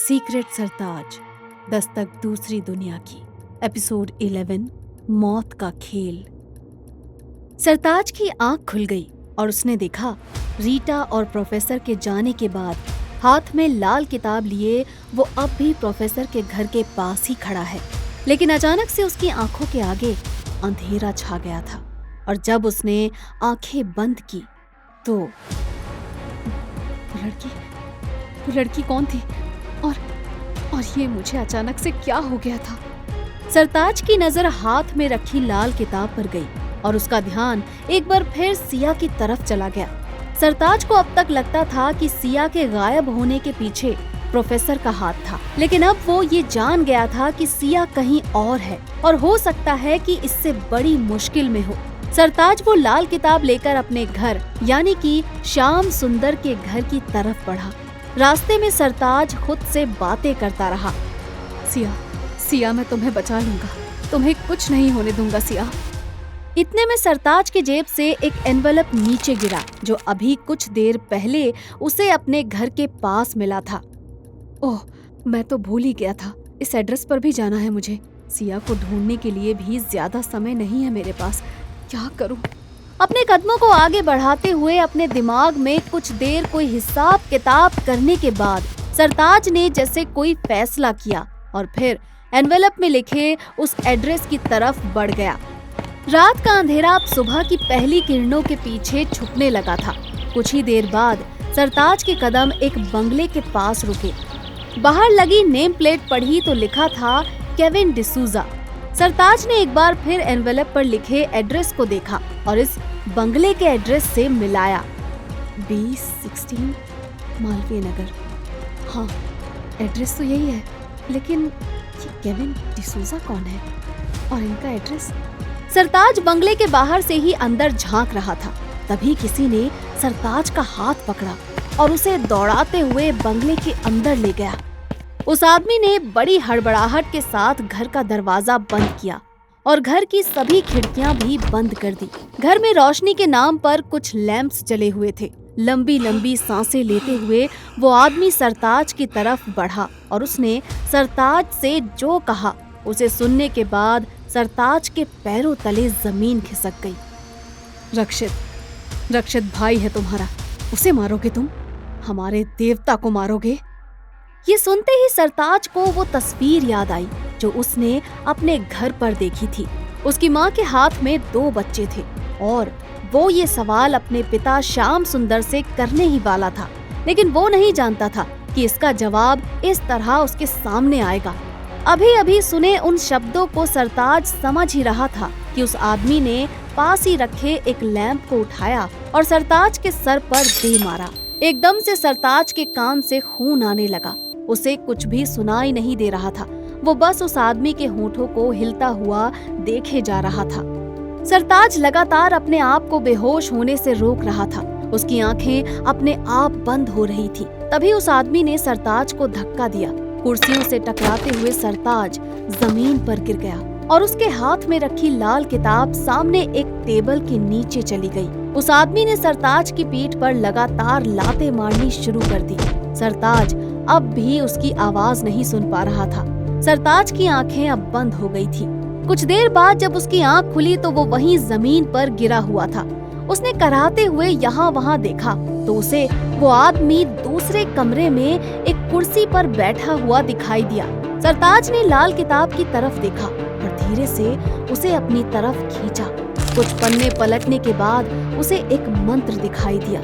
Secret सरताज, दस्तक दूसरी दुनिया की। एपिसोड 11, मौत का खेल। सरताज की आंख खुल गई और उसने देखा रीटा और प्रोफेसर के जाने के बाद हाथ में लाल किताब लिए वो अब भी प्रोफेसर के घर के पास ही खड़ा है। लेकिन अचानक से उसकी आंखों के आगे अंधेरा छा गया था और जब उसने आंखें बंद की तो वो लड़की कौन थी और ये मुझे अचानक से क्या हो गया था। सरताज की नजर हाथ में रखी लाल किताब पर गई और उसका ध्यान एक बार फिर सिया की तरफ चला गया। सरताज को अब तक लगता था कि सिया के गायब होने के पीछे प्रोफेसर का हाथ था, लेकिन अब वो ये जान गया था कि सिया कहीं और है और हो सकता है कि इससे बड़ी मुश्किल में हो। सरताज वो लाल किताब लेकर अपने घर यानी कि श्याम सुंदर के घर की तरफ बढ़ा। रास्ते में सरताज खुद से बातें करता रहा। सिया मैं तुम्हें बचा लूंगा, तुम्हें कुछ नहीं होने दूंगा सिया। इतने में सरताज की जेब से एक एनवेलप नीचे गिरा जो अभी कुछ देर पहले उसे अपने घर के पास मिला था। ओह, मैं तो भूल ही गया था, इस एड्रेस पर भी जाना है मुझे। सिया को ढूंढने के लिए भी ज्यादा समय नहीं है मेरे पास, क्या करूं? अपने कदमों को आगे बढ़ाते हुए अपने दिमाग में कुछ देर कोई हिसाब किताब करने के बाद सरताज ने जैसे कोई फैसला किया और फिर एनवेलप में लिखे उस एड्रेस की तरफ बढ़ गया। रात का अंधेरा अब सुबह की पहली किरणों के पीछे छुपने लगा था। कुछ ही देर बाद सरताज के कदम एक बंगले के पास रुके। बाहर लगी नेम प्लेट पढ़ी तो लिखा था केविन डिसूजा। सरताज ने एक बार फिर एनवेलप पर लिखे एड्रेस को देखा और इस बंगले के एड्रेस से मिलाया। 2016 मालवीय नगर। हाँ, एड्रेस तो यही है, लेकिन ये केविन डिसूजा कौन है और इनका एड्रेस? सरताज बंगले के बाहर से ही अंदर झांक रहा था, तभी किसी ने सरताज का हाथ पकड़ा और उसे दौड़ाते हुए बंगले के अंदर ले गया। उस आदमी ने बड़ी हड़बड़ाहट के साथ घर का दरवाजा बंद किया और घर की सभी खिड़कियां भी बंद कर दी। घर में रोशनी के नाम पर कुछ लैंप्स जले हुए थे। लंबी लंबी सांसें लेते हुए वो आदमी सरताज की तरफ बढ़ा और उसने सरताज से जो कहा उसे सुनने के बाद सरताज के पैरों तले जमीन खिसक गई। रक्षित भाई है तुम्हारा, उसे मारोगे तुम? हमारे देवता को मारोगे? ये सुनते ही सरताज को वो तस्वीर याद आई जो उसने अपने घर पर देखी थी। उसकी माँ के हाथ में 2 बच्चे थे और वो ये सवाल अपने पिता श्याम सुंदर से करने ही वाला था, लेकिन वो नहीं जानता था कि इसका जवाब इस तरह उसके सामने आएगा। अभी अभी सुने उन शब्दों को सरताज समझ ही रहा था कि उस आदमी ने पास ही रखे एक लैंप को उठाया और सरताज के सर पर दे मारा। एकदम से सरताज के कान से खून आने लगा। उसे कुछ भी सुनाई नहीं दे रहा था, वो बस उस आदमी के होठों को हिलता हुआ देखे जा रहा था। सरताज लगातार अपने आप को बेहोश होने से रोक रहा था। उसकी आंखें अपने आप बंद हो रही थी। तभी उस आदमी ने सरताज को धक्का दिया। कुर्सियों से टकराते हुए सरताज जमीन पर गिर गया और उसके हाथ में रखी लाल किताब सामने एक टेबल के नीचे चली गई। उस आदमी ने सरताज की पीठ पर लगातार लातें मारनी शुरू कर दी। सरताज अब भी उसकी आवाज नहीं सुन पा रहा था। सरताज की आंखें अब बंद हो गई थी। कुछ देर बाद जब उसकी आंख खुली तो वो वहीं जमीन पर गिरा हुआ था। उसने कराहते हुए यहाँ वहाँ देखा तो उसे वो आदमी दूसरे कमरे में एक कुर्सी पर बैठा हुआ दिखाई दिया। सरताज ने लाल किताब की तरफ देखा और धीरे से उसे अपनी तरफ खींचा। कुछ पन्ने पलटने के बाद उसे एक मंत्र दिखाई दिया।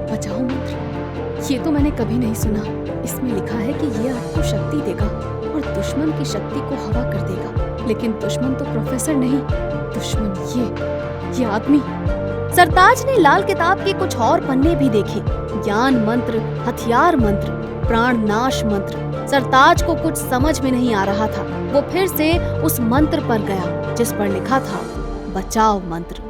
बचाओ मंत्र? ये तो मैंने कभी नहीं सुना। इसमें लिखा है कि ये आपको शक्ति देगा और दुश्मन की शक्ति को हवा कर देगा, लेकिन दुश्मन तो प्रोफेसर नहीं, दुश्मन ये आदमी। सरताज ने लाल किताब के कुछ और पन्ने भी देखे। ज्ञान मंत्र, हथियार मंत्र, प्राण नाश मंत्र। सरताज को कुछ समझ में नहीं आ रहा था। वो फिर से उस मंत्र पर गया जिस पर लिखा था बचाओ मंत्र।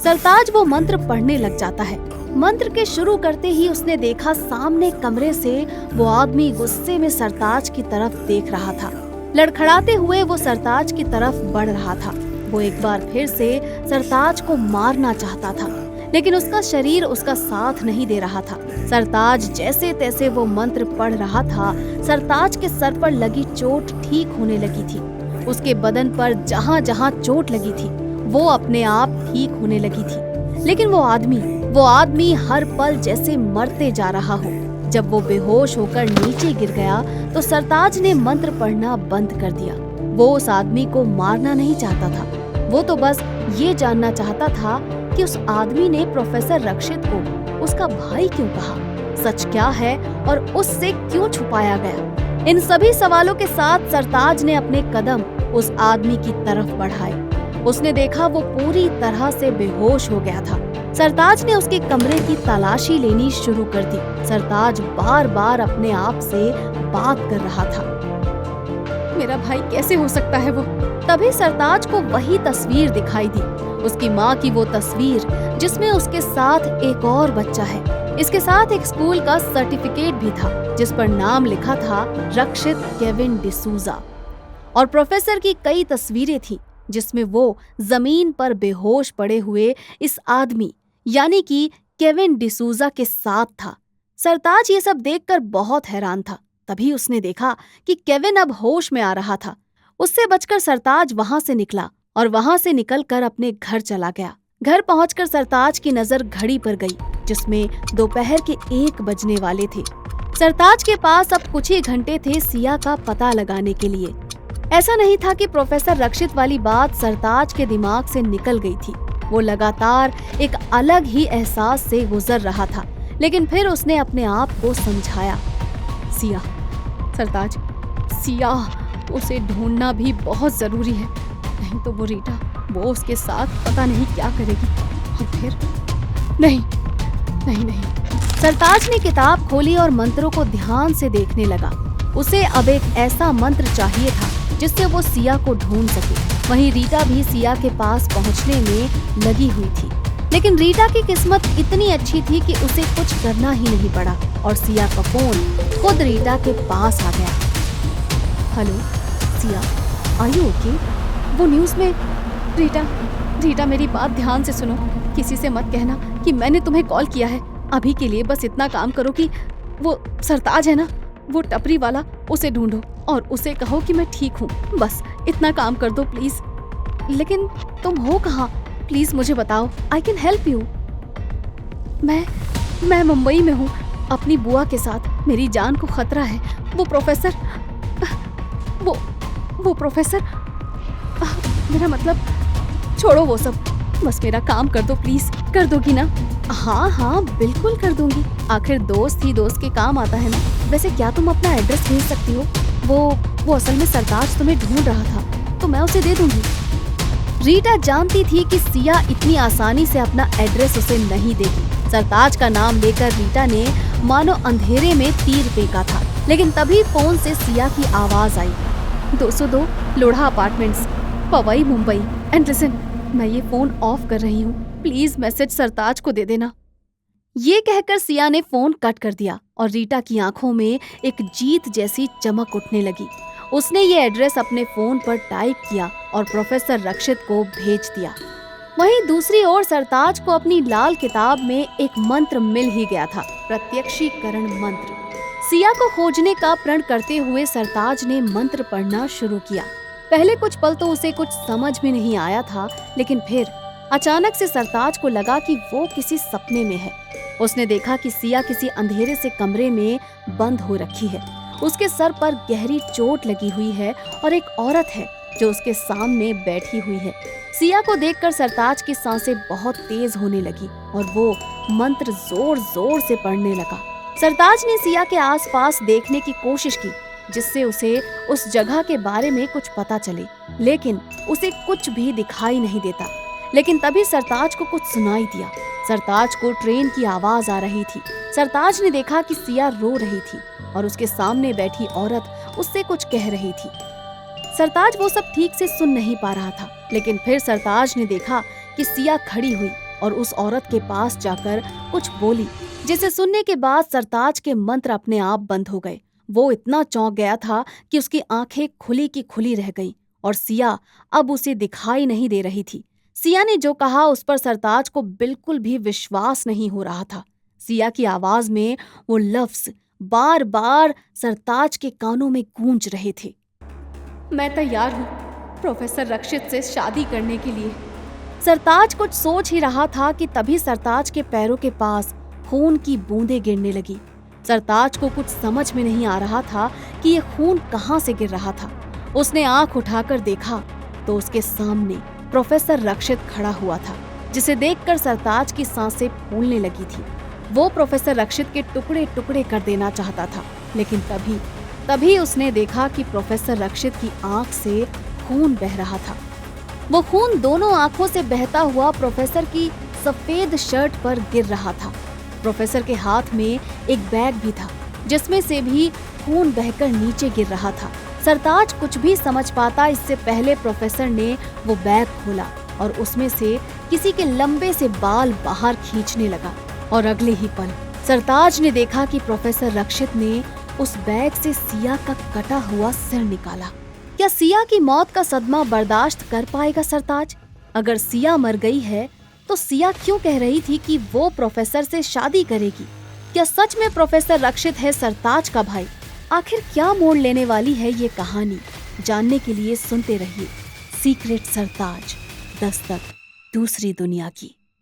सरताज वो मंत्र पढ़ने लग जाता है। मंत्र के शुरू करते ही उसने देखा सामने कमरे से वो आदमी गुस्से में सरताज की तरफ देख रहा था। लड़खड़ाते हुए वो सरताज की तरफ बढ़ रहा था। वो एक बार फिर से सरताज को मारना चाहता था, लेकिन उसका शरीर उसका साथ नहीं दे रहा था। सरताज जैसे तैसे वो मंत्र पढ़ रहा था। सरताज के सर पर लगी चोट ठीक होने लगी थी। उसके बदन पर जहाँ जहाँ चोट लगी थी वो अपने आप ठीक होने लगी थी। लेकिन वो आदमी हर पल जैसे मरते जा रहा हो। जब वो बेहोश होकर नीचे गिर गया तो सरताज ने मंत्र पढ़ना बंद कर दिया। वो उस आदमी को मारना नहीं चाहता था। वो तो बस ये जानना चाहता था कि उस आदमी ने प्रोफेसर रक्षित को उसका भाई क्यों कहा, सच क्या है और उससे क्यों छुपाया गया। इन सभी सवालों के साथ सरताज ने अपने कदम उस आदमी की तरफ बढ़ाए। उसने देखा वो पूरी तरह से बेहोश हो गया था। सरताज ने उसके कमरे की तलाशी लेनी शुरू कर दी। सरताज बार बार अपने आप से बात कर रहा था, मेरा भाई कैसे हो सकता है वो। तभी सरताज को वही तस्वीर दिखाई दी, उसकी माँ की वो तस्वीर जिसमें उसके साथ एक और बच्चा है। इसके साथ एक स्कूल का सर्टिफिकेट भी था जिस पर नाम लिखा था रक्षित केविन डिसूजा। और प्रोफेसर की कई तस्वीरें थी जिसमें वो जमीन पर बेहोश पड़े हुए इस आदमी यानी कि केविन डिसूजा के साथ था। सरताज ये सब देखकर बहुत हैरान था। तभी उसने देखा कि केविन अब होश में आ रहा था। उससे बचकर सरताज वहां से निकला और वहां से निकलकर अपने घर चला गया। घर पहुंचकर सरताज की नजर घड़ी पर गई जिसमें दोपहर के 1 बजने वाले थे। सरताज के पास अब कुछ ही घंटे थे सिया का पता लगाने के लिए। ऐसा नहीं था कि प्रोफेसर रक्षित वाली बात सरताज के दिमाग से निकल गई थी। वो लगातार एक अलग ही एहसास से गुजर रहा था, लेकिन फिर उसने अपने आप को समझाया, सिया, सरताज, सिया, उसे ढूंढना भी बहुत जरूरी है, नहीं तो वो रीटा, वो उसके साथ पता नहीं क्या करेगी। और फिर नहीं नहीं नहीं। सरताज ने किताब खोली और मंत्रों को ध्यान से देखने लगा। उसे अब एक ऐसा मंत्र चाहिए था जिससे वो सिया को ढूंढ सके। वहीं रीटा भी सिया के पास पहुंचने में लगी हुई थी, लेकिन रीटा की किस्मत इतनी अच्छी थी कि उसे कुछ करना ही नहीं पड़ा और सिया का फोन खुद रीटा के पास आ गया। Hello Siya, are you okay? वो न्यूज़ में रीटा मेरी बात ध्यान से सुनो। किसी से मत कहना कि मैंने तुम्हें कॉल किया है। अभी के लिए बस इतना काम करो कि वो सरताज है ना, वो टपरी वाला, उसे ढूंढो और उसे कहो कि मैं ठीक हूँ। बस इतना काम कर दो प्लीज। लेकिन तुम हो कहाँ? प्लीज मुझे बताओ, आई कैन हेल्प यू। मैं मुंबई में हूँ अपनी बुआ के साथ। मेरी जान को खतरा है। वो प्रोफेसर मेरा मतलब छोड़ो वो सब, बस मेरा काम कर दो प्लीज। कर दोगी ना? हाँ बिल्कुल कर दूंगी। आखिर दोस्त ही दोस्त के काम आता है ना। वैसे क्या तुम अपना एड्रेस भेज सकती हो? वो असल में सरताज तुम्हें ढूंढ रहा था तो मैं उसे दे दूंगी। रीटा जानती थी कि सिया इतनी आसानी से अपना एड्रेस उसे नहीं देगी। सरताज का नाम लेकर रीटा ने मानो अंधेरे में तीर फेंका था, लेकिन तभी फोन से सिया की आवाज आई, 202 Lodha apartments, Powai, Mumbai. And listen, मैं ये फोन ऑफ कर रही हूँ, प्लीज मैसेज सरताज को दे देना। ये कहकर सिया ने फोन कट कर दिया और रीटा की आंखों में एक जीत जैसी चमक उठने लगी। उसने ये एड्रेस अपने फोन पर टाइप किया और प्रोफेसर रक्षित को भेज दिया। वहीं दूसरी ओर सरताज को अपनी लाल किताब में एक मंत्र मिल ही गया था, प्रत्यक्षीकरण मंत्र। सिया को खोजने का प्रण करते हुए सरताज ने मंत्र पढ़ना शुरू किया। पहले कुछ पल तो उसे कुछ समझ में नहीं आया था, लेकिन फिर अचानक से सरताज को लगा कि वो किसी सपने में है। उसने देखा कि सिया किसी अंधेरे से कमरे में बंद हो रखी है। उसके सर पर गहरी चोट लगी हुई है और एक औरत है जो उसके सामने बैठी हुई है। सिया को देखकर सरताज की सांसें बहुत तेज होने लगी और वो मंत्र जोर जोर से पढ़ने लगा। सरताज ने सिया के आसपास देखने की कोशिश की जिससे उसे उस जगह के बारे में कुछ पता चले, लेकिन उसे कुछ भी दिखाई नहीं देता। लेकिन तभी सरताज को कुछ सुनाई दिया। सरताज को ट्रेन की आवाज आ रही थी। सरताज ने देखा कि सिया रो रही थी और उसके सामने बैठी औरत उससे कुछ कह रही थी। सरताज वो सब ठीक से सुन नहीं पा रहा था, लेकिन फिर सरताज ने देखा कि सिया खड़ी हुई और उस औरत के पास जाकर कुछ बोली, जिसे सुनने के बाद सरताज के मंत्र अपने आप बंद हो गए। वो इतना चौंक गया था कि उसकी आंखें खुली की खुली रह गईं और सिया अब उसे दिखाई नहीं दे रही थी। सिया ने जो कहा उस पर सरताज को बिल्कुल भी विश्वास नहीं हो रहा था। सिया की आवाज में वो लफ्ज बार बार सरताज के कानों में गूंज रहे थे। मैं तैयार हूँ प्रोफेसर रक्षित से शादी करने के लिए। सरताज कुछ सोच ही रहा था कि तभी सरताज के पैरों के पास खून की बूंदें गिरने लगी। सरताज को कुछ समझ में नहीं आ रहा था कि ये खून कहाँ से गिर रहा था। उसने आंख उठाकर देखा तो उसके सामने प्रोफेसर रक्षित खड़ा हुआ था, जिसे देखकर सरताज की सांसें फूलने लगी थी। वो प्रोफेसर रक्षित के टुकड़े टुकड़े कर देना चाहता था, लेकिन तभी उसने देखा कि प्रोफेसर रक्षित की आंख से खून बह रहा था। वो खून दोनों आंखों से बहता हुआ प्रोफेसर की सफेद शर्ट पर गिर रहा था। प्रोफेसर के हाथ में एक बैग भी था, जिसमें से भी खून बहकर नीचे गिर रहा था। सरताज कुछ भी समझ पाता इससे पहले प्रोफेसर ने वो बैग खोला और उसमें से किसी के लंबे से बाल बाहर खींचने लगा। और अगले ही पल सरताज ने देखा कि प्रोफेसर रक्षित ने उस बैग से सिया का कटा हुआ सिर निकाला। क्या सिया की मौत का सदमा बर्दाश्त कर पाएगा सरताज? अगर सिया मर गई है तो सिया क्यों कह रही थी कि वो प्रोफेसर से शादी करेगी? क्या सच में प्रोफेसर रक्षित है सरताज का भाई? आखिर क्या मोड़ लेने वाली है ये कहानी? जानने के लिए सुनते रहिए सीक्रेट सरताज, दस्तक दूसरी दुनिया की।